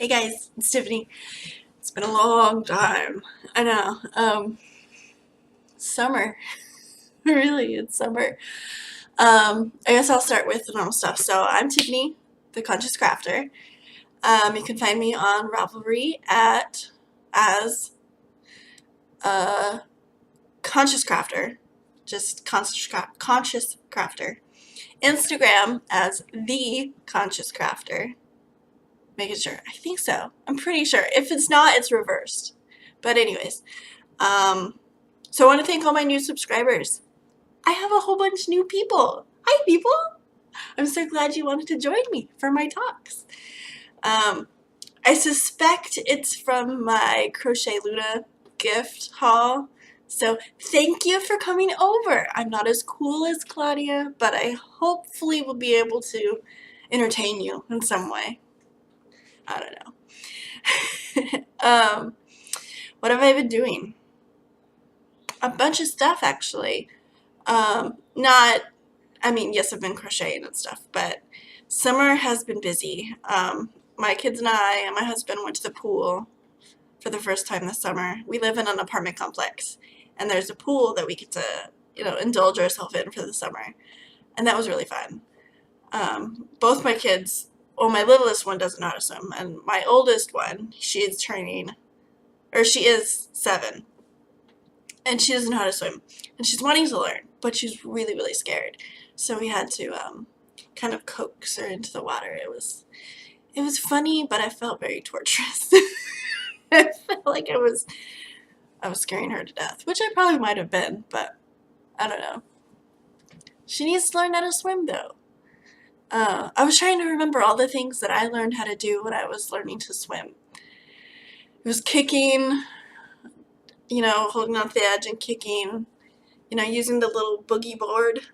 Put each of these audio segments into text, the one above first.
Hey guys, it's Tiffany. It's been a long time. I know. Summer. Really, it's summer. I guess I'll start with the normal stuff. So I'm Tiffany, the Conscious Crafter. You can find me on Ravelry as Conscious Crafter, just Conscious Crafter. Instagram as the Conscious Crafter. Making sure. I think so. I'm pretty sure. If it's not, it's reversed. But anyways, so I want to thank all my new subscribers. I have a whole bunch of new people. Hi, people. I'm so glad you wanted to join me for my talks. I suspect it's from my Crochet Luna gift haul. So thank you for coming over. I'm not as cool as Claudia, but I hopefully will be able to entertain you in some way. I don't know. What have I been doing? A bunch of stuff, actually. Yes, I've been crocheting and stuff, but summer has been busy. My kids and I and my husband went to the pool for the first time this summer. We live in an apartment complex, and there's a pool that we get to, indulge ourselves in for the summer, and that was really fun. Both my kids, well, my littlest one doesn't know how to swim, and my oldest one, she is 7, and she doesn't know how to swim, and she's wanting to learn, but she's really, really scared. So we had to kind of coax her into the water. It was funny, but I felt very torturous. I felt like I was scaring her to death, which I probably might have been, but I don't know. She needs to learn how to swim, though. I was trying to remember all the things that I learned how to do when I was learning to swim. It was kicking, holding on to the edge and kicking, using the little boogie board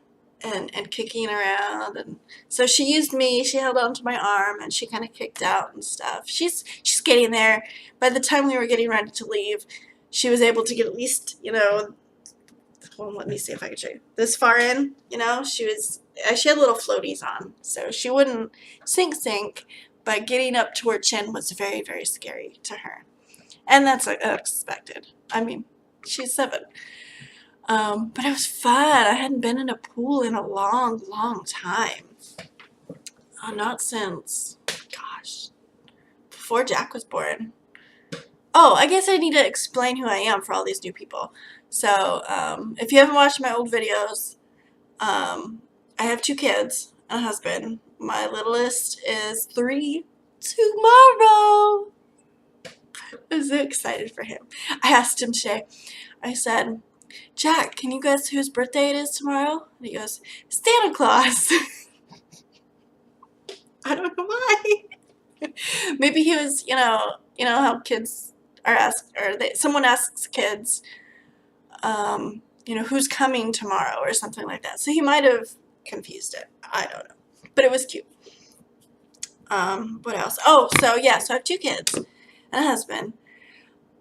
and kicking around. And so she used me, she held onto my arm, and she kind of kicked out and stuff. She's getting there. By the time we were getting ready to leave, she was able to get at least, well, let me see if I can show you. This far in, she had little floaties on, so she wouldn't sink, but getting up to her chin was very, very scary to her. And that's unexpected. I mean, she's 7. But it was fun. I hadn't been in a pool in a long, long time. Not since, gosh, before Jack was born. Oh, I guess I need to explain who I am for all these new people. So, if you haven't watched my old videos, I have 2 kids and a husband. My littlest is 3 tomorrow. I'm so excited for him. I asked him today, I said, Jack, can you guess whose birthday it is tomorrow? And he goes, Santa Claus. I don't know why. Maybe he was, how kids are asked, or someone asks kids, who's coming tomorrow or something like that. So he might have confused it. I don't know. But it was cute. What else? Oh, so I have 2 kids and a husband.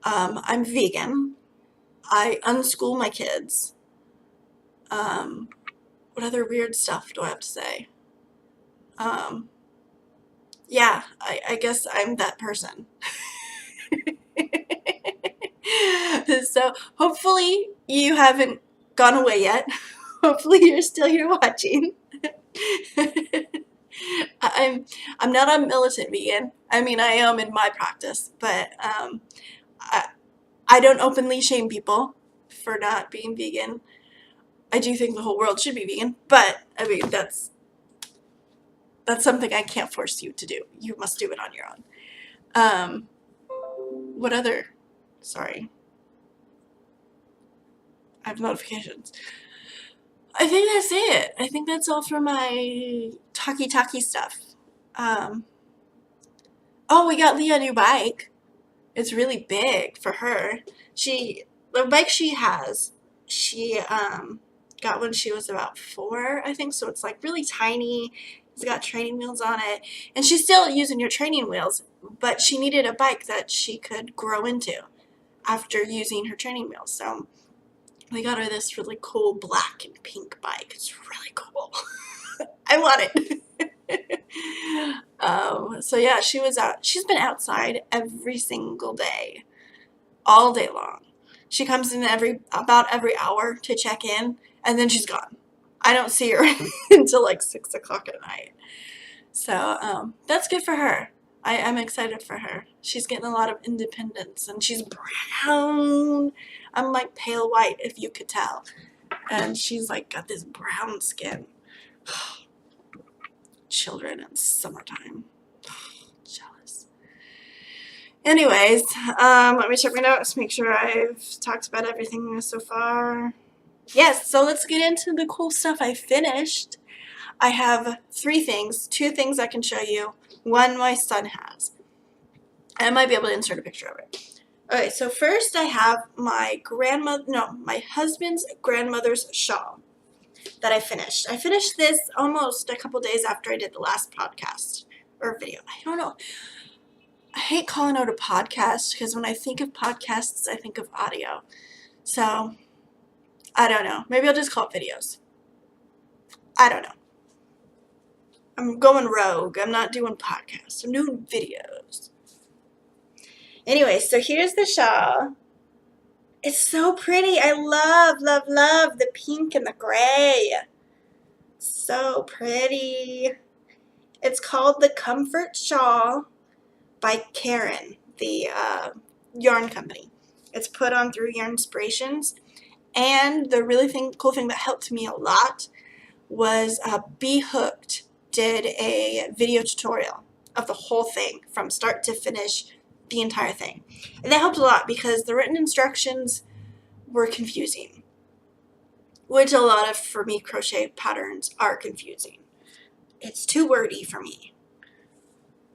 I'm vegan. I unschool my kids. What other weird stuff do I have to say? Yeah, I guess I'm that person. So hopefully you haven't gone away yet. Hopefully you're still here watching. I'm not a militant vegan. I mean, I am in my practice, but I don't openly shame people for not being vegan. I do think the whole world should be vegan, but I mean, that's something I can't force you to do. You must do it on your own. What other? Sorry. I have notifications. I think that's it. I think that's all for my talky stuff. Oh, we got Leah a new bike. It's really big for her. The bike she has, she got when she was about 4, I think, so it's like really tiny. It's got training wheels on it, and she's still using your training wheels, but she needed a bike that she could grow into after using her training wheels. So we got her this really cool black and pink bike. It's really cool. I want it. So yeah, she was out. She's been outside every single day, all day long. She comes in about every hour to check in, and then she's gone. I don't see her until like 6 o'clock at night. So that's good for her. I'm excited for her. She's getting a lot of independence, and she's brown. I'm like pale white, if you could tell. And she's like got this brown skin. Children in summertime. Jealous. Anyways, let me check my notes, make sure I've talked about everything so far. Yes, so let's get into the cool stuff I finished. I have 3 things, 2 things I can show you, 1 my son has. I might be able to insert a picture of it. Okay, so first I have my husband's grandmother's shawl that I finished. I finished this almost a couple days after I did the last podcast or video. I don't know. I hate calling out a podcast because when I think of podcasts, I think of audio. So, I don't know. Maybe I'll just call it videos. I don't know. I'm going rogue. I'm not doing podcasts. I'm doing videos. Anyway, so here's the shawl. It's so pretty. I love, love, love the pink and the gray. So pretty. It's called the Comfort Shawl by Karen, the yarn company. It's put on through Yarn Inspirations. And the really cool thing that helped me a lot was Be Hooked did a video tutorial of the whole thing from start to finish, the entire thing. And that helped a lot because the written instructions were confusing, which a lot of, for me, crochet patterns are confusing. It's too wordy for me.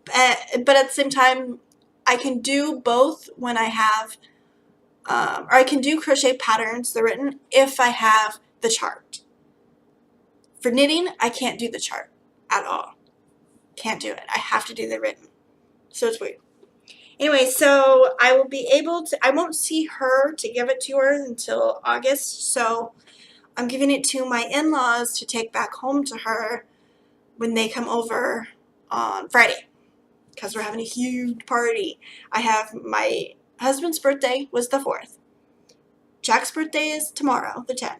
But at the same time, I can do both when I have, or I can do crochet patterns, the written, if I have the chart. For knitting, I can't do the chart at all. Can't do it. I have to do the written. So it's weird. Anyway, so I will be able to, I won't see her to give it to her until August, so I'm giving it to my in-laws to take back home to her when they come over on Friday, because we're having a huge party. I have my husband's birthday was the 4th. Jack's birthday is tomorrow, the 10th.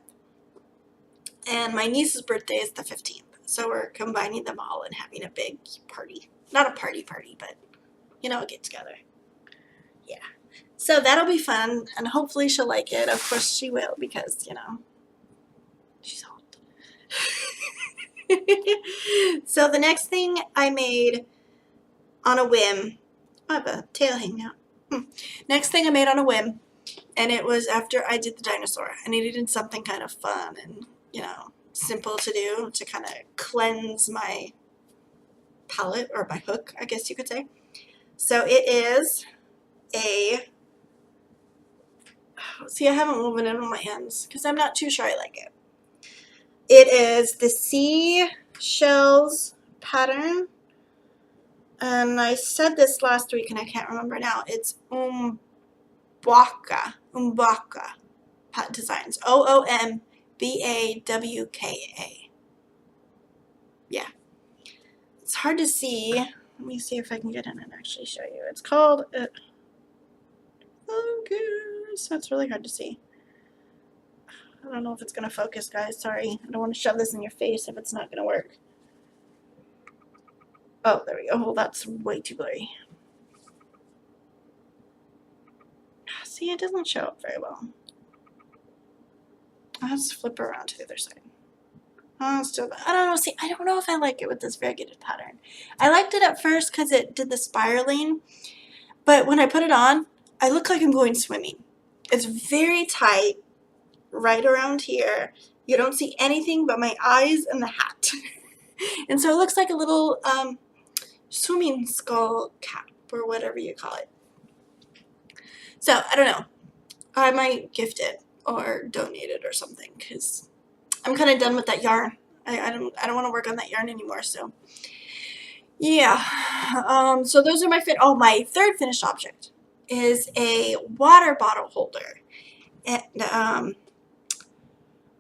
And my niece's birthday is the 15th. So we're combining them all and having a big party. Not a party, but, you know, a get together. Yeah. So that'll be fun, and hopefully she'll like it. Of course she will, because, you know, she's hot. So the next thing I made on a whim, I have a tail hanging out. Next thing I made on a whim, and it was after I did the dinosaur. I needed something kind of fun and, you know, simple to do to kind of cleanse my palette, or my hook, I guess you could say. So it is see, I haven't woven it on my hands because I'm not too sure I like it. It is the seashells pattern, and I said this last week and I can't remember now. It's Umbawka Designs. Oombawka. Yeah. It's hard to see. Let me see if I can get in and actually show you. It's called focus. That's really hard to see. I don't know if it's going to focus, guys. Sorry. I don't want to shove this in your face if it's not going to work. Oh, there we go. Oh, that's way too blurry. See, it doesn't show up very well. I'll just flip around to the other side. Oh, still, I don't know. See, I don't know if I like it with this variegated pattern. I liked it at first because it did the spiraling, but when I put it on, I look like I'm going swimming. It's very tight right around here. You don't see anything but my eyes and the hat. And so it looks like a little swimming skull cap or whatever you call it. So I don't know. I might gift it or donate it or something because I'm kind of done with that yarn. I don't want to work on that yarn anymore. So yeah. So those are my my third finished object is a water bottle holder, and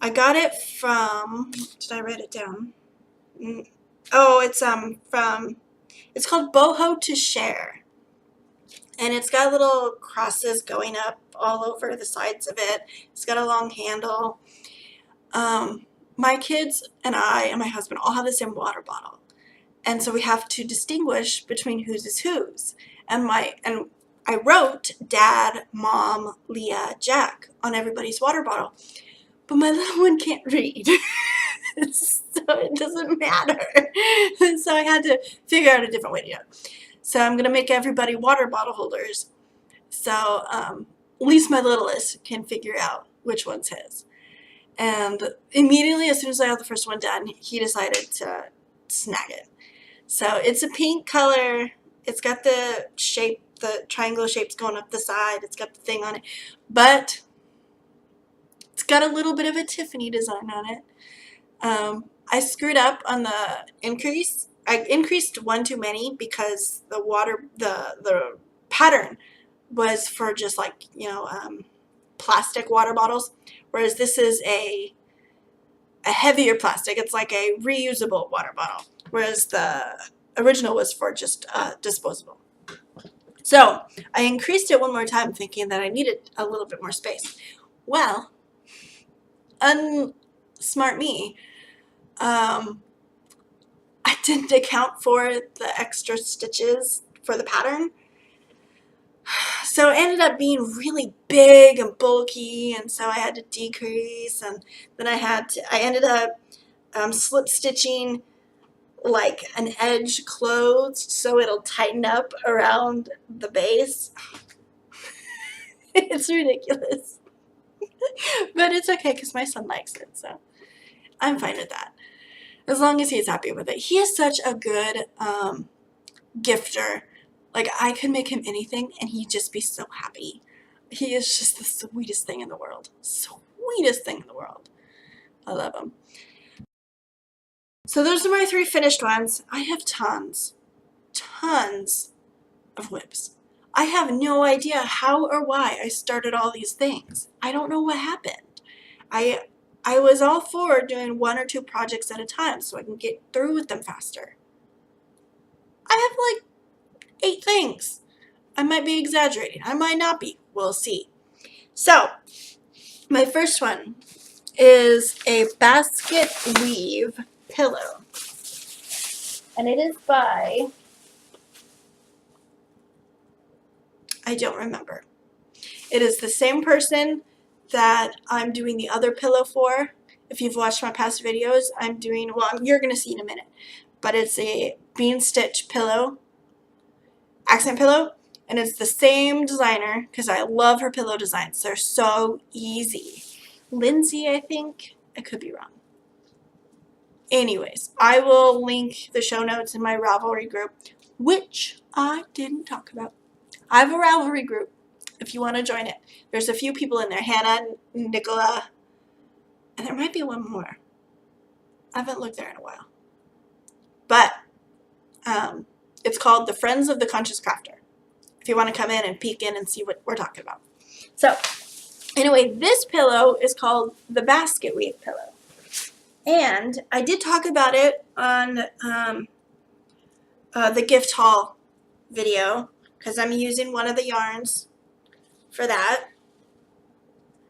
I got it from. Did I write it down? Oh, it's from It's called Boho to Share. And it's got little crosses going up all over the sides of it. It's got a long handle. My kids and I and my husband all have the same water bottle. And so we have to distinguish between whose is whose. And I wrote Dad, Mom, Leah, Jack on everybody's water bottle. But my little one can't read. So it doesn't matter. So I had to figure out a different way to do it. So I'm going to make everybody water bottle holders. So at least my littlest can figure out which one's his. And immediately, as soon as I got the first one done, he decided to snag it. So it's a pink color. It's got the shape, the triangle shapes going up the side. It's got the thing on it. But it's got a little bit of a Tiffany design on it. I screwed up on the increase. I increased one too many because the pattern was for just like, plastic water bottles, whereas this is a heavier plastic. It's like a reusable water bottle, whereas the original was for just disposable. So I increased it one more time thinking that I needed a little bit more space. Well, unsmart me, I didn't account for the extra stitches for the pattern. So it ended up being really big and bulky, and so I had to decrease, and then I ended up slip stitching like an edge closed so it'll tighten up around the base. It's ridiculous. But it's okay because my son likes it, so I'm fine with that. As long as he's happy with it. He is such a good gifter. Like, I could make him anything and he'd just be so happy. He is just the sweetest thing in the world. Sweetest thing in the world. I love him. So those are my 3 finished ones. I have tons of WIPs. I have no idea how or why I started all these things. I don't know what happened. I was all for doing 1 or 2 projects at a time so I can get through with them faster. I have like 8 things. I might be exaggerating. I might not be. We'll see. So, my first one is a basket weave pillow. And it is by, I don't remember. It is the same person that I'm doing the other pillow for. If you've watched my past videos, I'm doing, well, you're going to see in a minute. But it's a bean stitch pillow, accent pillow. And it's the same designer because I love her pillow designs. They're so easy. Lindsay, I think. I could be wrong. Anyways, I will link the show notes in my Ravelry group, which I didn't talk about. I have a Ravelry group if you want to join it. There's a few people in there. Hannah, Nicola, and there might be one more. I haven't looked there in a while. But it's called the Friends of the ConsciousCrafter. If you want to come in and peek in and see what we're talking about. So, anyway, this pillow is called the basket weave pillow. And I did talk about it on the gift haul video because I'm using one of the yarns for that.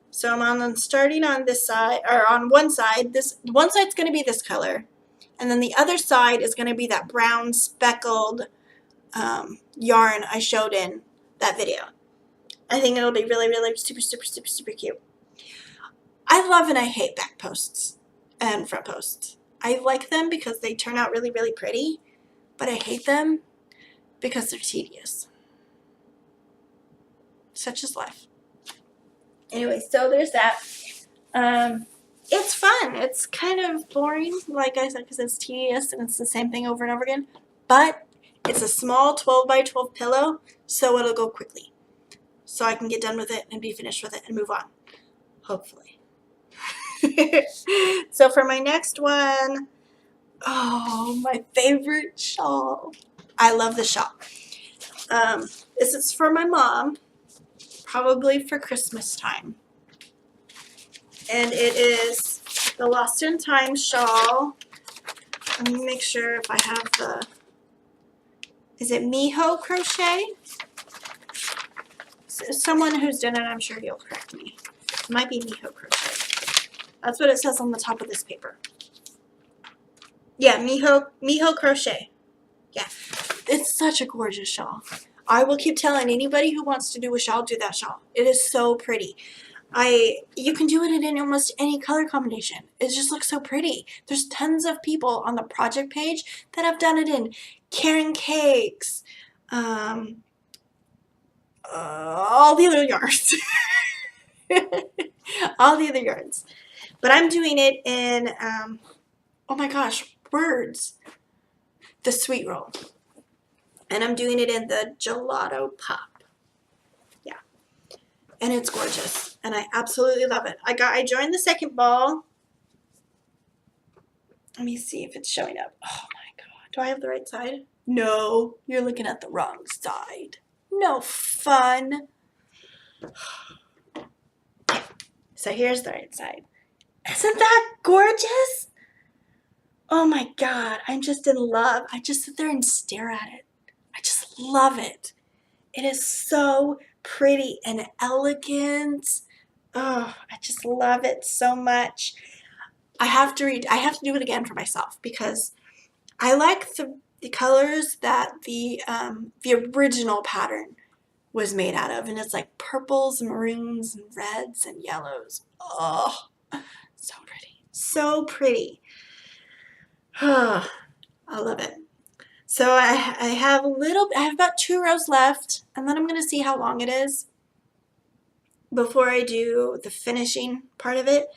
So I'm starting on this side, or on one side. This one side's going to be this color. And then the other side is going to be that brown speckled yarn I showed in that video. I think it'll be really, really super, super, super, super cute. I love and I hate back posts and front posts. I like them because they turn out really, really pretty, but I hate them because they're tedious. Such is life. Anyway, so there's that. It's fun. It's kind of boring, like I said, because it's tedious and it's the same thing over and over again. But it's a small 12 by 12 pillow, so it'll go quickly. So I can get done with it and be finished with it and move on. Hopefully. So for my next one, oh, my favorite shawl. I love this shawl. This is for my mom, probably for Christmas time. And it is the Lost in Time shawl. Let me make sure if I have the Is it Miho Crochet? Someone who's done it, I'm sure you'll correct me. It might be Miho Crochet. That's what it says on the top of this paper. Yeah, Miho Crochet. Yeah, it's such a gorgeous shawl. I will keep telling anybody who wants to do a shawl, do that shawl. It is so pretty. You can do it in almost any color combination. It just looks so pretty. There's tons of people on the project page that have done it in Karen Cakes, all the other yarns. All the other yarns. But I'm doing it in, oh my gosh, words. The sweet roll. And I'm doing it in the gelato pop. Yeah. And it's gorgeous. And I absolutely love it. I joined the second ball. Let me see if it's showing up. Oh my god. Do I have the right side? No, you're looking at the wrong side. No fun. Okay. So here's the right side. Isn't that gorgeous? Oh my god, I'm just in love. I just sit there and stare at it. I just love it. It is so pretty and elegant. Oh, I just love it so much. I have to do it again for myself because I like the colors that the original pattern was made out of, and it's like purples, maroons, and reds and yellows. Oh, so pretty. So pretty. I love it. So I have about 2 rows left, and then I'm going to see how long it is before I do the finishing part of it.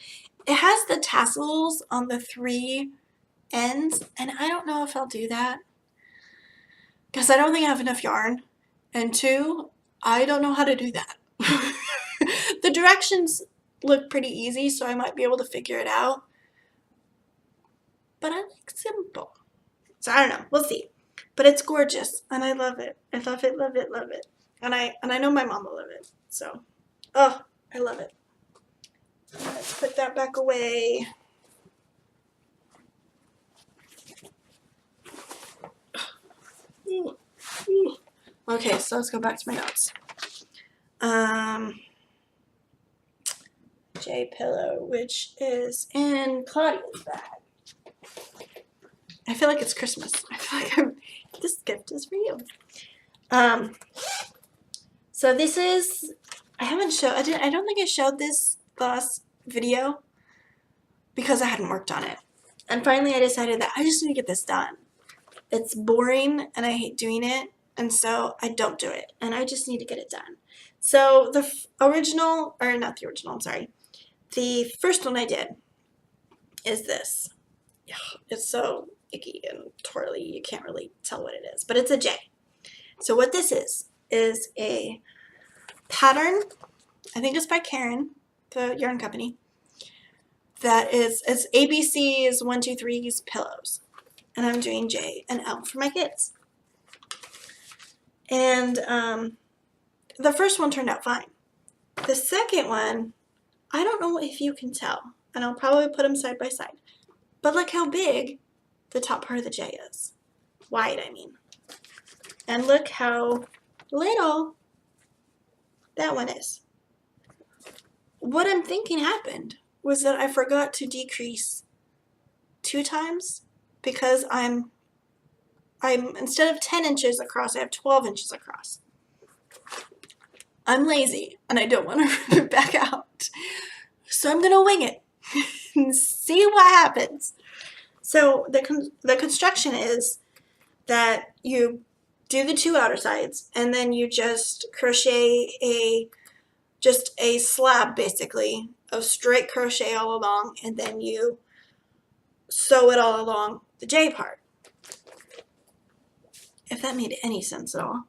It has the tassels on the 3 ends, and I don't know if I'll do that because I don't think I have enough yarn, and 2, I don't know how to do that. The directions look pretty easy, so I might be able to figure it out, but I like simple. So I don't know. We'll see. But it's gorgeous, and I love it. I love it, love it, love it. And I know my mom will love it. So, oh, I love it. Let's put that back away. Okay, so let's go back to my notes. J Pillow, which is in Claudia's bag. I feel like it's Christmas. I feel like this gift is for you. So this is, I don't think I showed this last video because I hadn't worked on it. And finally I decided that I just need to get this done. It's boring and I hate doing it, and so I don't do it, and I just need to get it done. So the original, or not the original, I'm sorry. The first one I did is this. It's so icky and twirly, you can't really tell what it is, but it's a J. So what this is a pattern, I think it's by Karen, the yarn company, that is, it's ABC's 1, 2, 3's pillows. And I'm doing J and L for my kids. And the first one turned out fine. The second one, I don't know if you can tell, and I'll probably put them side by side, but look how big the top part of the J is. Wide, I mean. And look how little that one is. What I'm thinking happened was that I forgot to decrease 2 times because I'm instead of 10 inches across, I have 12 inches across. I'm lazy and I don't want to rip it back out. So I'm going to wing it and see what happens. So the construction is that you do the 2 outer sides and then you just crochet just a slab basically of straight crochet all along, and then you sew it all along the J part. If that made any sense at all.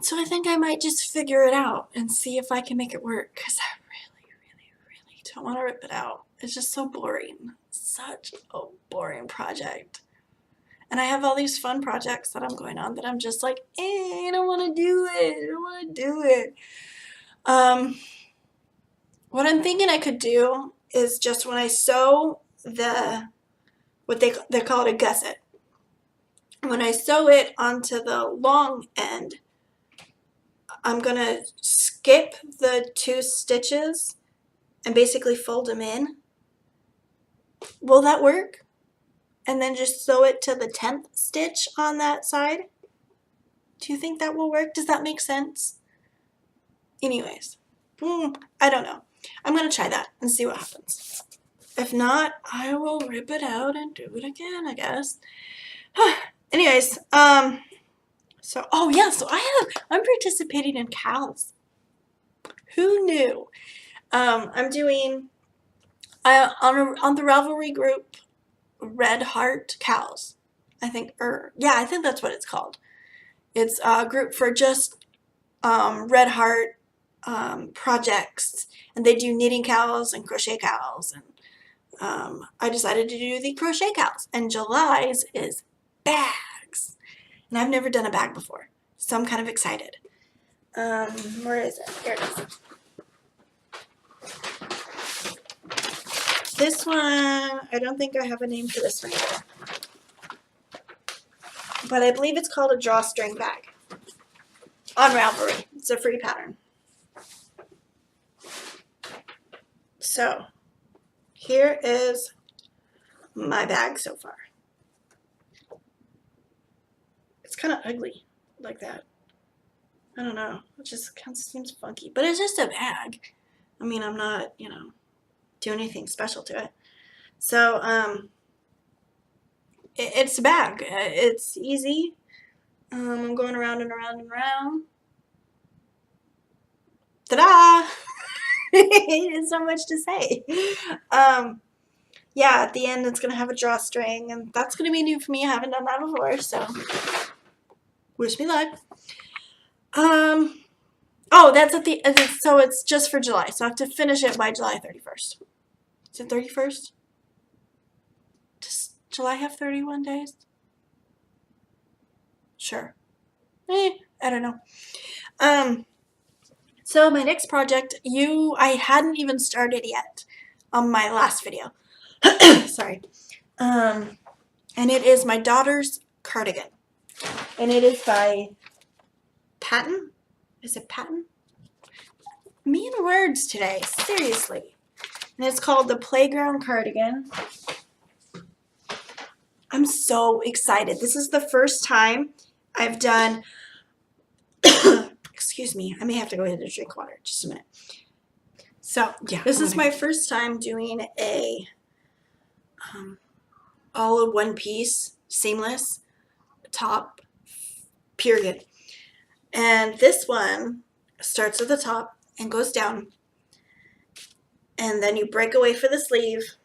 So I think I might just figure it out and see if I can make it work, because I really, really, really don't want to rip it out. It's just so boring. Such a boring project. And I have all these fun projects that I'm going on that I'm just like, I don't want to do it. I don't want to do it. What I'm thinking I could do is just when I sew what they call it a gusset. When I sew it onto the long end, I'm gonna skip the 2 stitches and basically fold them in. Will that work? And then just sew it to the 10th stitch on that side. Do you think that will work? Does that make sense? Anyways, I don't know. I'm gonna try that and see what happens. If not, I will rip it out and do it again, I guess. Anyways, so, oh yeah, so I'm participating in CALs. Who knew? I'm doing, on the Ravelry group, Red Heart CALs. I think that's what it's called. It's a group for just Red Heart projects, and they do knitting CALs and crochet CALs, and I decided to do the crochet CALs, and July's is bags, and I've never done a bag before, so I'm kind of excited. Where is it? Here it is. This one, I don't think I have a name for this one yet, but I believe it's called a drawstring bag on Ravelry. It's a free pattern. So here is my bag so far. It's kind of ugly like that. I don't know. It just kind of seems funky, but it's just a bag. I mean, I'm not, doing anything special to it. So, it's a bag. It's easy. I'm going around and around and around. Ta-da! It's so much to say. Yeah, at the end it's going to have a drawstring, and that's going to be new for me. I haven't done that before, so wish me luck. Oh, that's so it's just for July, so I have to finish it by July 31st. Is it 31st? Does July have 31 days? Sure. I don't know. So my next project, I hadn't even started yet on my last video. Sorry. And it is my daughter's cardigan. And it is by Patton. Is it Patton? Me and words today, seriously. And it's called the Playground Cardigan. I'm so excited. This is the first time I've done, excuse me, I may have to go ahead and drink water, just a minute. So, yeah, this is my first time doing a all in one piece, seamless, top, period. And this one starts at the top and goes down, and then you break away for the sleeve.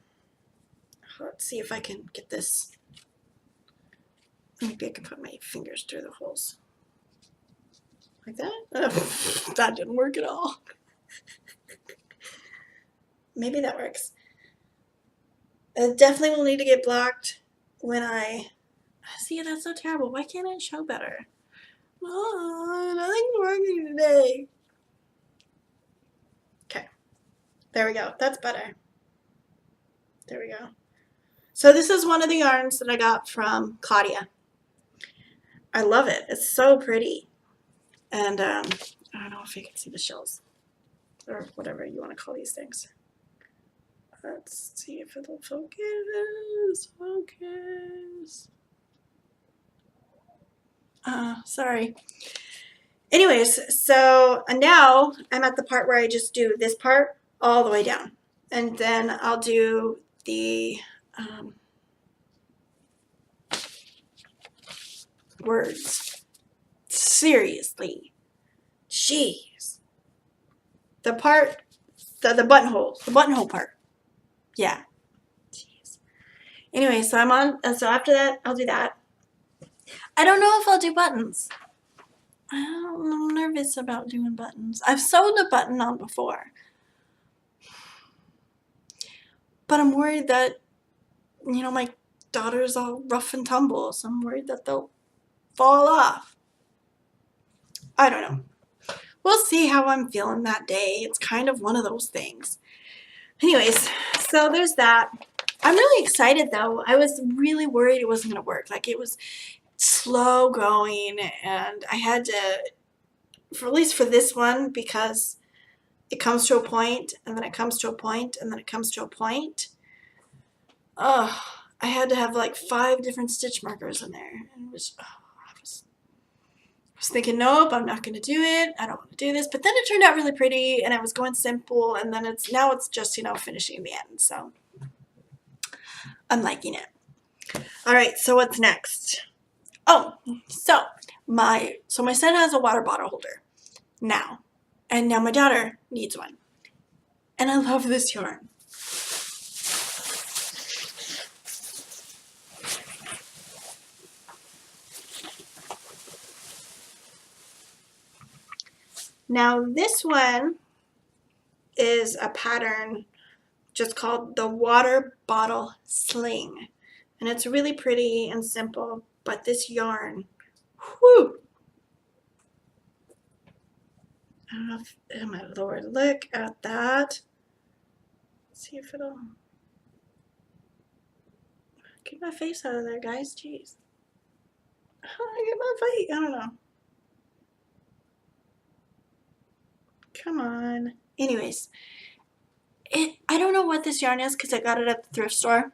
Let's see if I can get this. Maybe I can put my fingers through the holes. Like that? Oh, that didn't work at all. Maybe that works. It definitely will need to get blocked when I... See, that's so terrible. Why can't it show better? Oh, nothing's working today. Okay. There we go. That's better. There we go. So this is one of the yarns that I got from Claudia. I love it. It's so pretty. And I don't know if you can see the shells or whatever you want to call these things. Let's see if it'll focus. Focus. Sorry. Anyways, so now I'm at the part where I just do this part all the way down. And then I'll do the words. Seriously. Jeez. The part, the buttonhole part. Yeah. Jeez. Anyway, so so after that, I'll do that. I don't know if I'll do buttons. I'm nervous about doing buttons. I've sewed a button on before. But I'm worried that, my daughter's all rough and tumble, so I'm worried that they'll fall off. I don't know. We'll see how I'm feeling that day. It's kind of one of those things. Anyways, so there's that. I'm really excited though. I was really worried it wasn't going to work. Like, it was slow going, and I had to, for at least for this one, because it comes to a point, and then it comes to a point, and then it comes to a point. Oh, I had to have like 5 different stitch markers in there, and it was, I was thinking, nope, I'm not going to do it. I don't want to do this. But then it turned out really pretty, and I was going simple, and then now it's just, finishing the end. So I'm liking it. All right, so what's next? Oh, so my son has a water bottle holder now, and now my daughter needs one. And I love this yarn. Now this one is a pattern just called the Water Bottle Sling. And it's really pretty and simple, but this yarn, whew! I don't know if, oh my Lord, look at that. Let's see if it'll, get my face out of there, guys, jeez. How do I get my face? I don't know. Come on. Anyways, I don't know what this yarn is because I got it at the thrift store,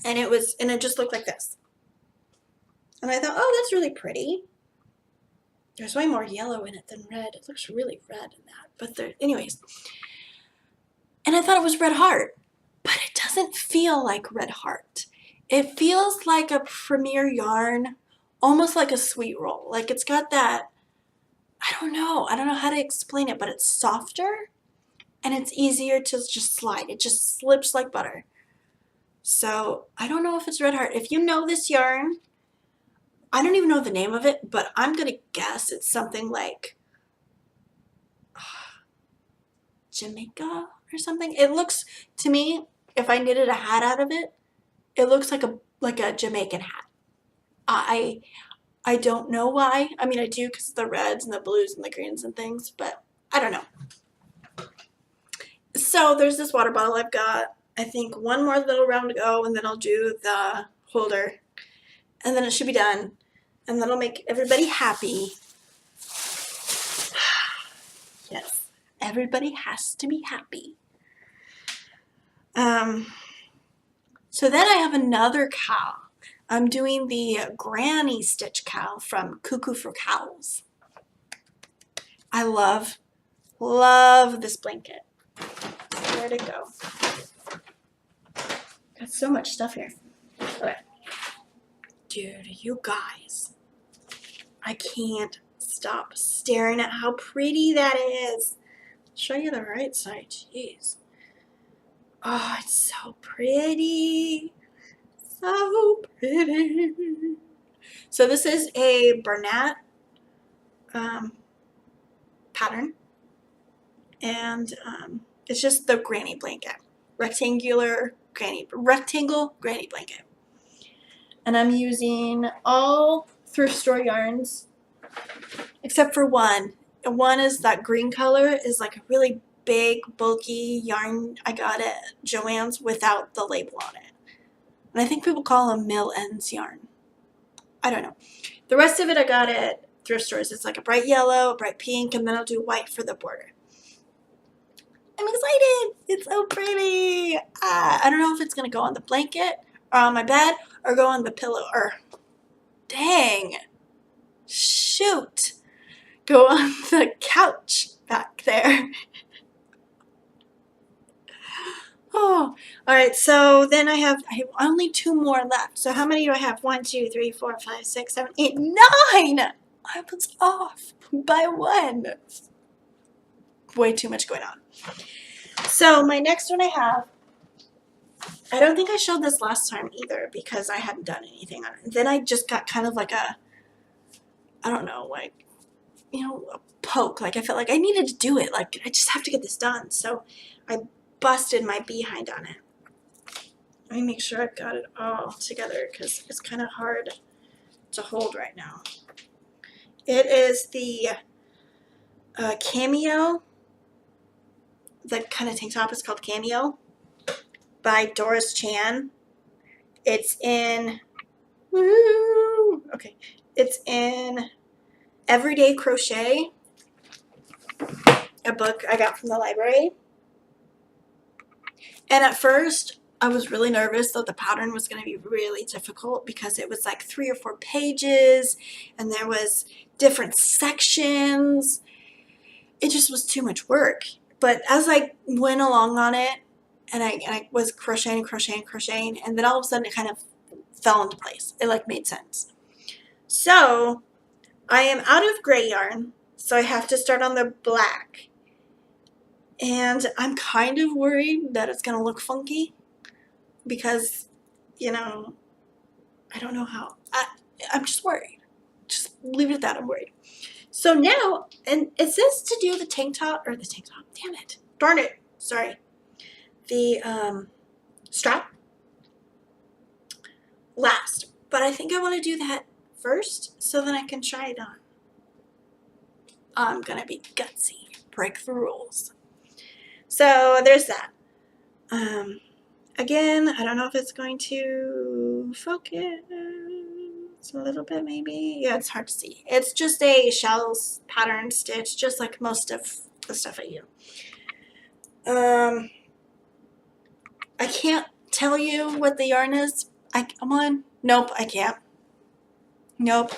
and it just looked like this. And I thought, oh, that's really pretty. There's way more yellow in it than red. It looks really red in that. But anyways. And I thought it was Red Heart, but it doesn't feel like Red Heart. It feels like a Premier yarn, almost like a sweet roll. Like it's got that, I don't know how to explain it, but it's softer and it's easier to just slide. It just slips like butter. So I don't know if it's Red Heart. If you know this yarn, I don't even know the name of it, but I'm going to guess it's something like Jamaica or something. It looks, to me, if I knitted a hat out of it, it looks like a Jamaican hat. I don't know why. I mean, I do because of the reds and the blues and the greens and things, but I don't know. So there's this water bottle I've got. I think one more little round to go, and then I'll do the holder, and then it should be done, and then I'll make everybody happy. Yes, everybody has to be happy. So then I have another cowl. I'm doing the granny stitch cowl from Cuckoo for Cowls. I love this blanket. Where'd it go? Got so much stuff here. Okay. Dude, you guys, I can't stop staring at how pretty that is. I'll show you the right side. Jeez. Oh, it's so pretty. So pretty. So this is a Bernat pattern, and it's just the granny blanket, rectangle granny blanket. And I'm using all thrift store yarns except for one. One is that green color, is like a really big bulky yarn I got at Joann's without the label on it. And I think people call them mill ends yarn. I don't know. The rest of it I got at thrift stores. It's like a bright yellow, a bright pink, and then I'll do white for the border. I'm excited. It's so pretty. I don't know if it's going to go on the blanket or on my bed or go on the pillow or, dang, shoot, go on the couch back there. Oh, all right. So then I have only 2 more left. So how many do I have? 1, 2, 3, 4, 5, 6, 7, 8, 9. I was off by 1. Way too much going on. So my next one I don't think I showed this last time either because I hadn't done anything on it. Then I just got kind of like a, I don't know, like, a poke. Like I felt like I needed to do it. Like I just have to get this done. So I busted my behind on it. Let me make sure I've got it all together because it's kind of hard to hold right now. It is the Cameo. The kind of tank top is called Cameo by Doris Chan. It's in Okay. It's in Everyday Crochet, a book I got from the library. And at first, I was really nervous that the pattern was going to be really difficult because it was like 3 or 4 pages and there was different sections. It just was too much work. But as I went along on it, and I was crocheting, and then all of a sudden it kind of fell into place. It like made sense. So I am out of gray yarn, so I have to start on the black. And I'm kind of worried that it's going to look funky because, you know, I don't know how. I'm just worried. Just leave it at that. I'm worried. So now, and it says to do the tank top, damn it. Darn it. Sorry. The strap last. But I think I want to do that first so then I can try it on. I'm going to be gutsy. Break the rules. So there's that. Again, I don't know if it's going to focus a little bit maybe. Yeah, it's hard to see. It's just a shells pattern stitch, just like most of the stuff I do. I can't tell you what the yarn is. Come on. Nope, I can't. Nope.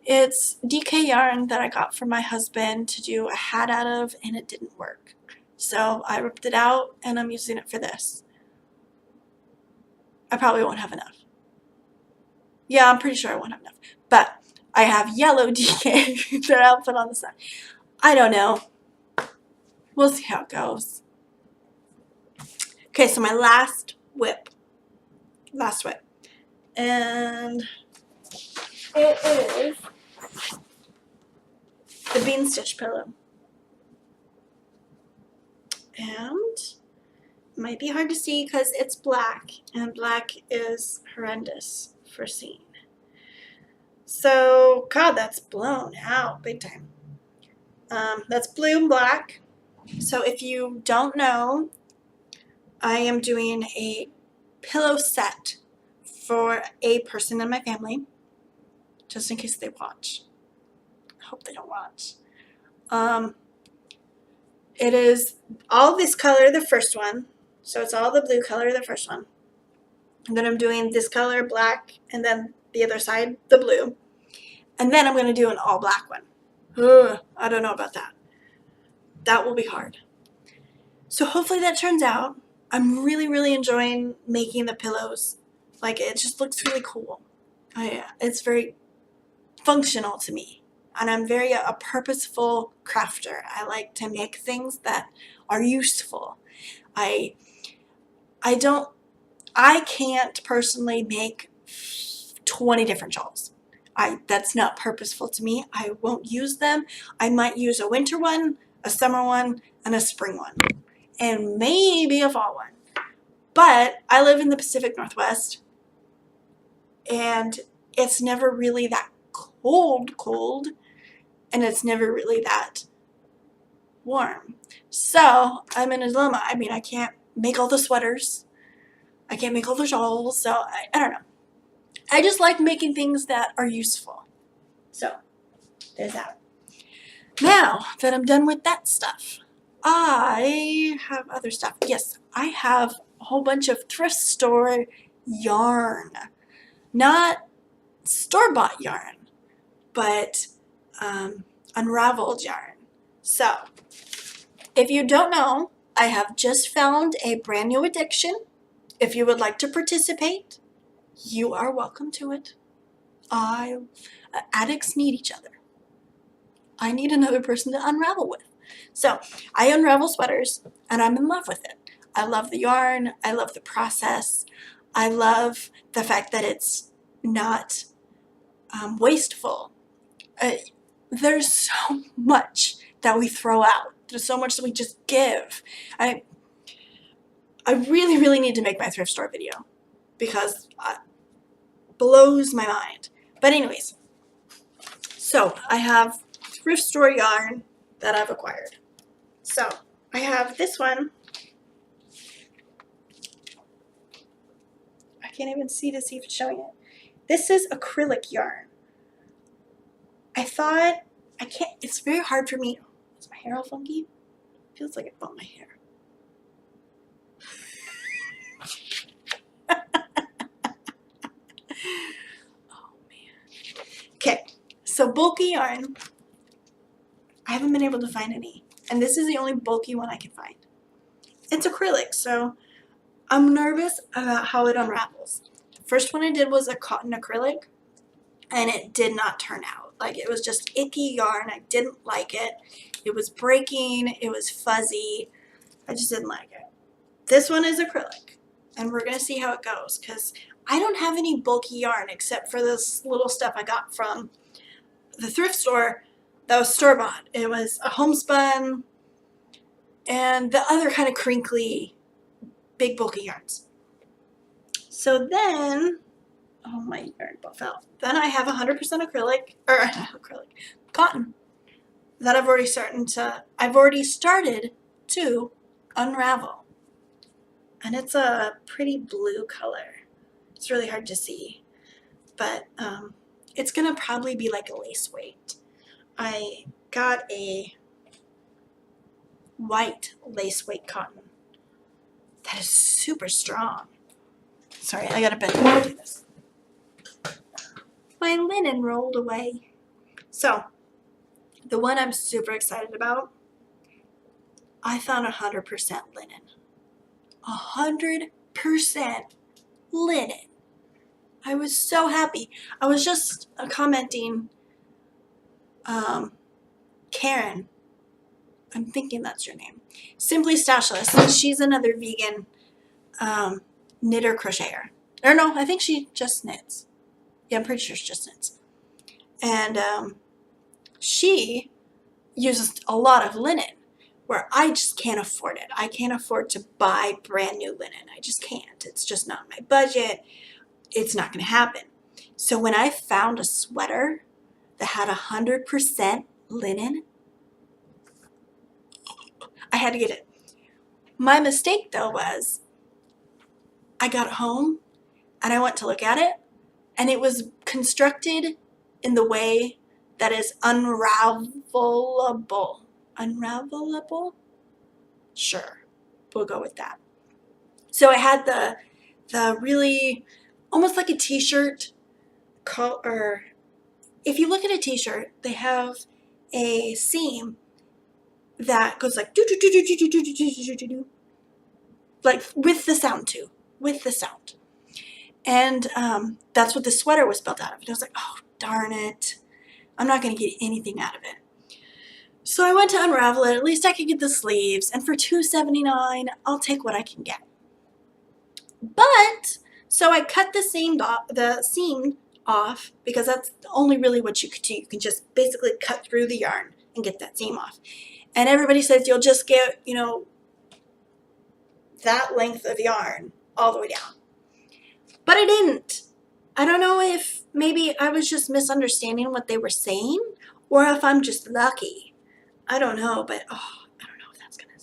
It's DK yarn that I got from my husband to do a hat out of, and it didn't work. So I ripped it out, and I'm using it for this. I probably won't have enough. Yeah, I'm pretty sure I won't have enough. But I have yellow DK that I'll put on the side. I don't know. We'll see how it goes. Okay, so my last whip. And it is the bean stitch pillow. And it might be hard to see because it's black, and black is horrendous for seeing. So, God, that's blown out big time. That's blue and black. So if you don't know, I am doing a pillow set for a person in my family, just in case they watch. I hope they don't watch. It is all this color, the first one. So it's all the blue color, the first one. And then I'm doing this color, black, and then the other side, the blue. And then I'm going to do an all black one. Ugh, I don't know about that. That will be hard. So hopefully that turns out. I'm really, really enjoying making the pillows. Like, it just looks really cool. It's very functional to me. And I'm very a purposeful crafter. I like to make things that are useful. I can't personally make 20 different shawls. That's not purposeful to me. I won't use them. I might use a winter one, a summer one, and a spring one, and maybe a fall one. But I live in the Pacific Northwest, and it's never really that cold, and it's never really that warm. So I'm in a dilemma. I mean, I can't make all the sweaters. I can't make all the shawls, so I don't know. I just like making things that are useful. So there's that. Now that I'm done with that stuff, I have other stuff. Yes, I have a whole bunch of thrift store yarn. Not store-bought yarn, but unraveled yarn. So if you don't know, I have just found a brand new addiction. If you would like to participate, you are welcome to it. Addicts need each other. I need another person to unravel with. So I unravel sweaters, and I'm in love with it. I love the yarn. I love the process. I love the fact that it's not wasteful. There's so much that we throw out. There's so much that we just give. I really, really need to make my thrift store video because it blows my mind. But anyways, so I have thrift store yarn that I've acquired. So I have this one. I can't even see to see if it's showing it. This is acrylic yarn. I thought, I can't, it's very hard for me. Is my hair all funky? Feels like I bumped my hair. Oh man. Okay, so bulky yarn. I haven't been able to find any. And this is the only bulky one I can find. It's acrylic, so I'm nervous about how it unravels. The first one I did was a cotton acrylic, and it did not turn out. Like, it was just icky yarn. I didn't like it. It was breaking. It was fuzzy. I just didn't like it. This one is acrylic, and we're going to see how it goes, because I don't have any bulky yarn except for this little stuff I got from the thrift store that was store-bought. It was a homespun and the other kind of crinkly, big bulky yarns. So then, oh, my yarn fell. Then I have 100% acrylic, or acrylic, cotton that I've already started to unravel. And it's a pretty blue color. It's really hard to see, but it's gonna probably be like a lace weight. I got a white lace weight cotton that is super strong. Sorry, I gotta bend down to do this. My linen rolled away. So, the one I'm super excited about, I found 100% linen. 100% linen. I was so happy. I was just commenting, Karen, I'm thinking that's your name, Simply Stashless. She's another vegan knitter crocheter. Or no, I think she just knits. Yeah, I'm pretty sure she just knits. And she uses a lot of linen, where I just can't afford it. I can't afford to buy brand new linen. I just can't. It's just not my budget. It's not going to happen. So when I found a sweater that had 100% linen, I had to get it. My mistake, though, was I got home and I went to look at it, and it was constructed in the way that is unravelable. Unravelable? Sure, we'll go with that. So it had the really, almost like a t-shirt color. If you look at a t-shirt, they have a seam that goes like do do do do do do do do do do do, like with the sound too, with the sound. And that's what the sweater was built out of. And I was like, oh darn it, I'm not going to get anything out of it. So I went to unravel it. At least I could get the sleeves, and for $2.79, I'll take what I can get. But so I cut the seam off, because that's only really what you could do. You can just basically cut through the yarn and get that seam off. And everybody says you'll just get, that length of yarn all the way down. But I didn't. I don't know if maybe I was just misunderstanding what they were saying, or if I'm just lucky. I don't know, but I don't know if that's gonna.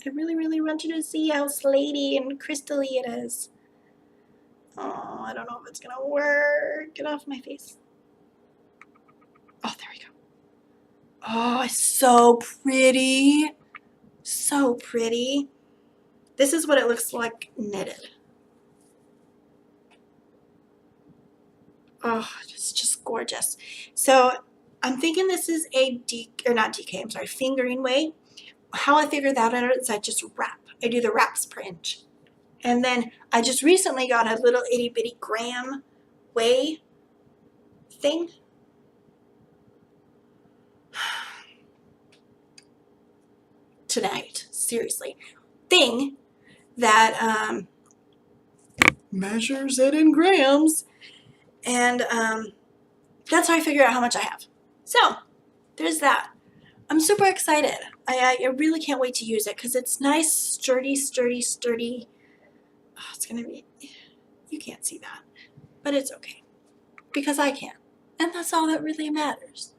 I really, really want you to see how slaty and crystally it is. Oh, I don't know if it's gonna work. Get off my face. Oh, there we go. Oh, it's so pretty. So pretty. This is what it looks like knitted. Oh, it's just gorgeous. So I'm thinking this is a fingering weight. How I figure that out is I just wrap. I do the wraps per inch. And then I just recently got a little itty bitty gram weigh thing. Tonight, seriously. Thing that measures it in grams. And that's how I figure out how much I have. So, there's that. I'm super excited. I really can't wait to use it, because it's nice, sturdy. Oh, it's going to be, you can't see that, but it's okay, because I can. And that's all that really matters.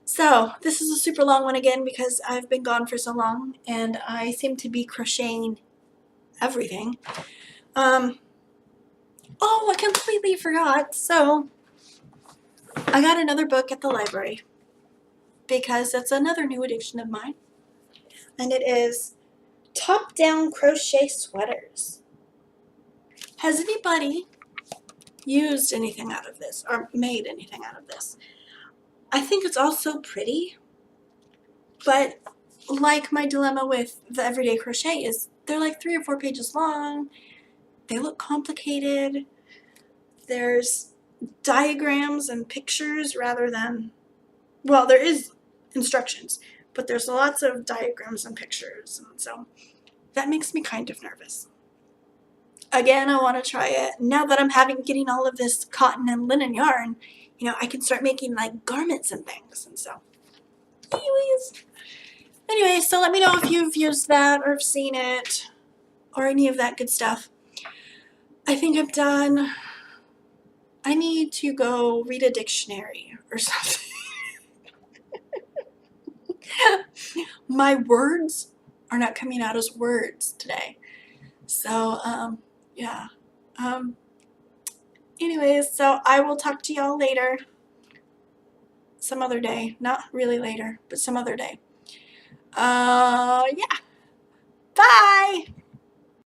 So, this is a super long one again, because I've been gone for so long, and I seem to be crocheting everything. Oh, I completely forgot. So, I got another book at the library because that's another new addiction of mine. And it is Top-Down Crochet Sweaters. Has anybody used anything out of this or made anything out of this? I think it's all so pretty, but like my dilemma with the everyday crochet is they're like 3 or 4 pages long. They look complicated. There's diagrams and pictures rather than, well, there is instructions, but there's lots of diagrams and pictures, and so that makes me kind of nervous. Again, I want to try it. Now that I'm getting all of this cotton and linen yarn, you know, I can start making like garments and things, and so anyway, so let me know if you've used that or have seen it or any of that good stuff. I think I'm done. I need to go read a dictionary or something. My words are not coming out as words today. So, yeah. Anyways, so I will talk to y'all later. Some other day. Not really later, but some other day. Yeah. Bye!